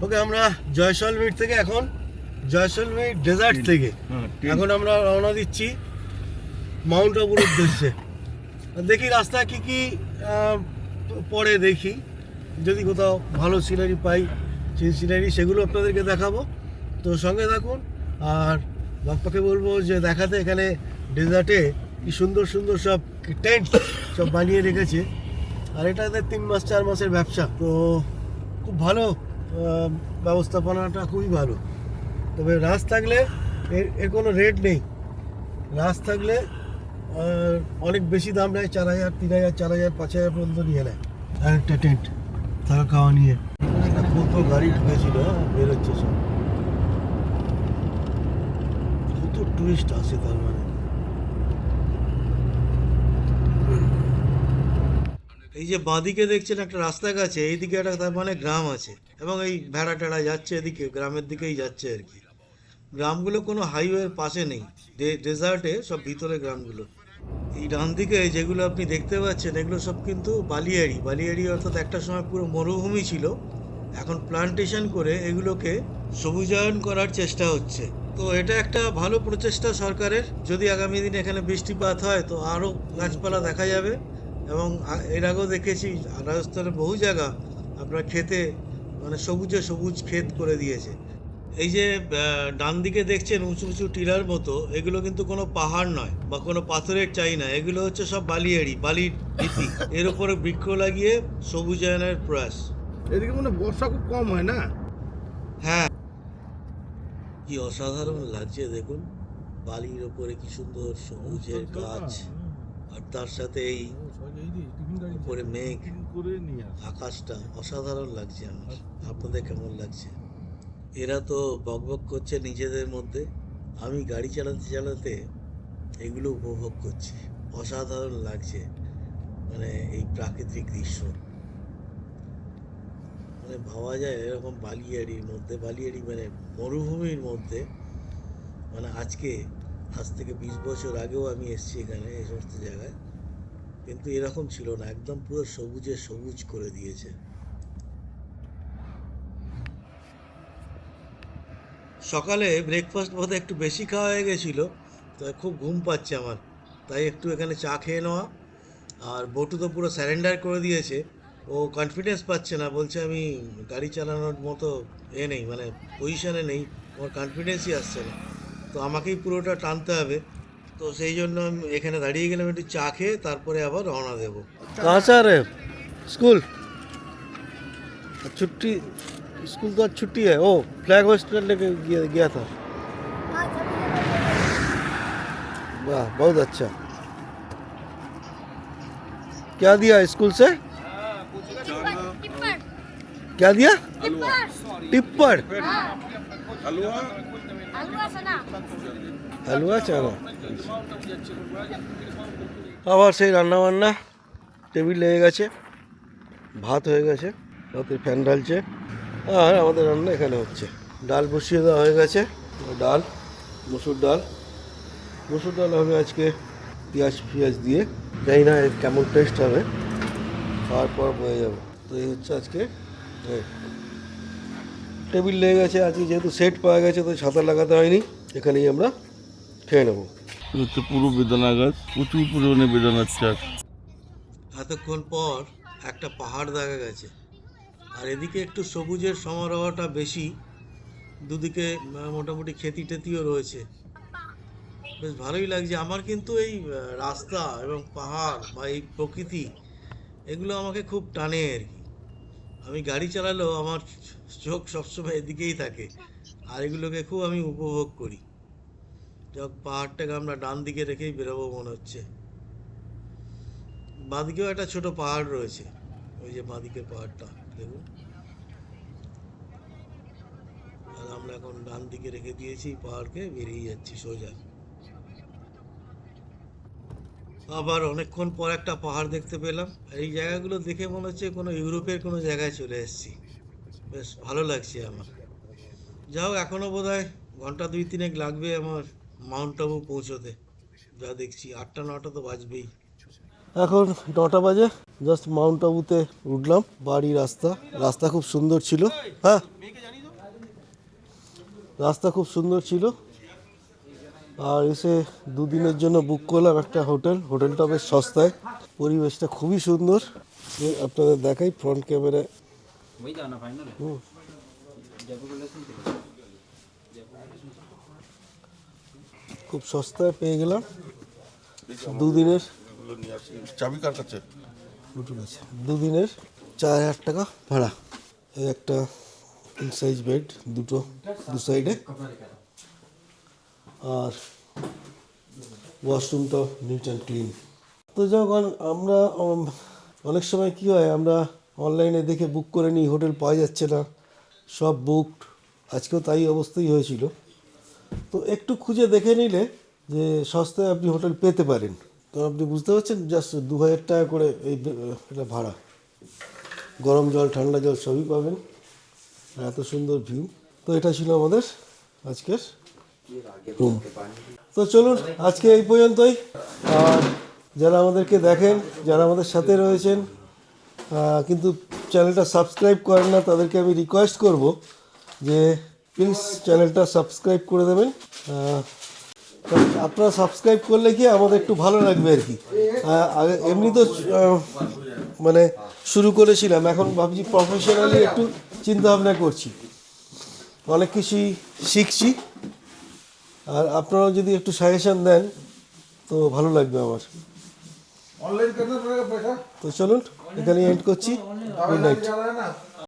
ওকে, আমরা জয়সলমীর থেকে এখন জয়সলমীর ডেজার্ট থেকে এখন আমরা রওনা দিচ্ছি মাউন্ট আবুর উদ্দেশ্যে। দেখি রাস্তায় কী কী পরে দেখি, যদি কোথাও ভালো সিনারি পাই, সিনারি সেগুলো আপনাদেরকে দেখাবো। তো সঙ্গে থাকুন। আর বাপ্পাকে বলবো যে দেখাতে এখানে ডেজার্টে কি সুন্দর সুন্দর সব টেন্ট সব বানিয়ে রেখেছে। আর এটা এদের 3-4 মাসের ব্যবসা, তো খুব ভালো, ব্যবস্থাপনাটা খুবই ভালো। তবে রাস থাকলে এর কোনো রেট নেই। রাস থাকলে অনেক বেশি দাম নেয়, 4,000, 3,000, 4,000, 5,000 পর্যন্ত নিয়ে নেয় আর একটা টেন্ট থাকা খাওয়া নিয়ে। কত গাড়ি ঢুকেছিল, বেরোচ্ছে সব, কত টুরিস্ট আসে তার মানে। এই যে বাঁদিকে দেখছেন একটা রাস্তা গেছে, এইদিকে একটা তার মানে গ্রাম আছে, এবং এই ভেড়া টেড়া যাচ্ছে এদিকে, গ্রামের দিকেই যাচ্ছে আর কি। গ্রামগুলো কোনো হাইওয়ের পাশে নেই, ডেজার্টে সব ভিতরে গ্রামগুলো। এই ডান দিকে যেগুলো আপনি দেখতে পাচ্ছেন এগুলো সব কিন্তু বালিয়াড়ি। বালিয়াড়ি অর্থাৎ একটা সময় পুরো মরুভূমি ছিল, এখন প্লান্টেশন করে এগুলোকে সবুজায়ন করার চেষ্টা হচ্ছে। তো এটা একটা ভালো প্রচেষ্টা সরকারের। যদি আগামী দিনে এখানে বৃষ্টিপাত হয় তো আরও গাছপালা দেখা যাবে। এবং এর আগেও দেখেছি রাজস্থানের বহু জায়গা আপনার খেতে মানে সবুজে সবুজ ক্ষেত করে দিয়েছে। এই যে ডান দিকে দেখছেন উঁচু উঁচু টিলার মতো, এগুলো কিন্তু কোনো পাহাড় নয় বা কোনো পাথরের চাই না, এগুলো হচ্ছে সব বালিয়াড়ি, বালির ভিত্তি, এর উপরে বৃক্ষ লাগিয়ে সবুজায়নের প্রয়াস। এদিকে মনে বর্ষা খুব কম হয় না? হ্যাঁ, কি অসাধারণ লাগছে দেখুন, বালির ওপরে কি সুন্দর সবুজের গাছ, আর তার সাথে এই উপরে মেঘ, আকাশটা অসাধারণ লাগছে আমার। আপনাদের কেমন লাগছে? এরা তো বকবক করছে নিজেদের মধ্যে, আমি গাড়ি চালাতে চালাতে এগুলো উপভোগ করছি। অসাধারণ লাগছে মানে এই প্রাকৃতিক দৃশ্য। মানে ভাবা যায় এরকম বালিয়াড়ির মধ্যে, বালিয়াড়ি মানে মরুভূমির মধ্যে, মানে আজ থেকে 20 বছর আগেও আমি এসেছি এখানে এই সমস্ত জায়গায়, কিন্তু এরকম ছিল না, একদম পুরো সবুজে সবুজ করে দিয়েছে। সকালে ব্রেকফাস্ট বোধহয় একটু বেশি খাওয়া হয়ে গেছিলো, তাই খুব ঘুম পাচ্ছে আমার, তাই একটু এখানে চা খেয়ে নেওয়া। আর বটু তো পুরো স্যারেন্ডার করে দিয়েছে, ও কনফিডেন্স পাচ্ছে না, বলছে আমি গাড়ি চালানোর মতো নেই, মানে পজিশনে নেই, আমার কনফিডেন্সই আসছে না, তো আমাকেই পুরোটা টানতে হবে। তো সেই জন্য আমি এখানে দাঁড়িয়ে গেলাম একটু চা খেয়ে, তারপরে আবার রওনা দেবো। कहाँ से आ रहे हो? स्कूल छुट्टी, स्कूल तो आज छुट्टी है। ओ फ्लैग होस्ट करने के गया था। वाह, बहुत अच्छा। क्या दिया स्कूल से? क्या दिया? टिप्पड़, हलवा चाना। আবার সেই রান্না বান্না, টেবিল লেগে গেছে, ভাত হয়ে গেছে, ভাতের ফ্যান ঢালছে, আর আমাদের রান্না এখানে হচ্ছে। ডাল বসিয়ে দেওয়া হয়ে গেছে, ডাল, মুসুর ডাল। মুসুর ডাল হবে আজকে পেঁয়াজ দিয়ে, জানি না এর কেমন টেস্ট হবে, খাওয়ার পর হয়ে যাবে। তো এই হচ্ছে আজকে টেবিল লেগে গেছে। আজকে যেহেতু সেট পাওয়া গেছে তো ছাতা লাগাতে হয়নি, এখানেই আমরা খেয়ে নেবো। হচ্ছে পুরো বেদানা গাছ, প্রচুর পরিমাণে বেদানার চাষ। এতক্ষণ পর একটা পাহাড় দেখা গেছে, আর এদিকে একটু সবুজের সমারোহটা বেশি, দুদিকে মোটামুটি খেতি টেতিও রয়েছে, বেশ ভালোই লাগছে আমার। কিন্তু এই রাস্তা এবং পাহাড় বা এই প্রকৃতি, এগুলো আমাকে খুব টানে আর কি। আমি গাড়ি চালালেও আমার চোখ সবসময় এদিকেই থাকে, আর এগুলোকে খুব আমি উপভোগ করি। যখন পাহাড়টাকে আমরা ডান দিকে রেখেই বেরোবো মনে হচ্ছে। বাঁদিকেও একটা ছোট পাহাড় রয়েছে, ওই যে বাঁদিকের পাহাড়টা দেখুন। আর আমরা এখন ডান দিকে রেখে দিয়েছি পাহাড়কে, বেরিয়ে যাচ্ছি সোজা। আবার অনেকক্ষণ পর একটা পাহাড় দেখতে পেলাম। এই জায়গাগুলো দেখে মনে হচ্ছে কোনো ইউরোপের কোনো জায়গায় চলে এসেছি, বেশ ভালো লাগছে আমার। যাও, এখনও বোধহয় ঘন্টা 2-3 লাগবে আমার মাউন্ট আবু পৌঁছোতে, যা দেখছি 8টা 9টা তো বাজবেই। এখন 9টা বাজে, জাস্ট মাউন্ট আবুতে উঠলাম। বাড়ি রাস্তা খুব সুন্দর ছিল। হ্যাঁ, রাস্তা খুব সুন্দর ছিল। আর এসে দুদিনের জন্য বুক করলাম একটা হোটেলটা বেশ সস্তায়, পরিবেশটা খুবই সুন্দর। আপনাদের দেখাই ফ্রন্ট ক্যামেরায়। খুব সস্তায় পেয়ে গেলাম দুদিনের। চাবি কার কাছে? দুদিনের 4,000 টাকা ভাড়া। এই একটা কিং সাইজ বেড, দু সাইডে, আর ওয়াশরুমটা নিট অ্যান্ড ক্লিন। তো যখন আমরা অনেক সময় কি হয়, আমরা অনলাইনে দেখে বুক করে নিই, হোটেল পাওয়া যাচ্ছে না, সব বুকড। আজকেও তাই অবস্থাই হয়েছিল। তো একটু খুঁজে দেখে নিলে যে সস্তায় আপনি হোটেল পেতে পারেন। তো আপনি বুঝতে পারছেন, জাস্ট 2,000 টাকা করে এটা ভাড়া। গরম জল, ঠান্ডা জল সবই পাবেন, আর এত সুন্দর ভিউ। তো এটা ছিল আমাদের আজকের রুম। তো চলুন আজকে এই পর্যন্তই। আর যারা আমাদেরকে দেখেন, যারা আমাদের সাথে রয়েছেন কিন্তু চ্যানেলটা সাবস্ক্রাইব করেন না, তাদেরকে আমি রিকোয়েস্ট করব যে প্লিজ চ্যানেলটা সাবস্ক্রাইব করে দেবেন। আপনারা সাবস্ক্রাইব করলে কি আমাদের একটু ভালো লাগবে আর কি। এমনি তো মানে শুরু করেছিলাম, এখন ভাবছি প্রফেশনালি একটু চিন্তা ভাবনা করছি, অনেক কিছুই শিখছি। আর আপনারাও যদি একটু সাজেশন দেন তো ভালো লাগবে আমার। তো চলুন এখানেই এন্ড করছি। Good night.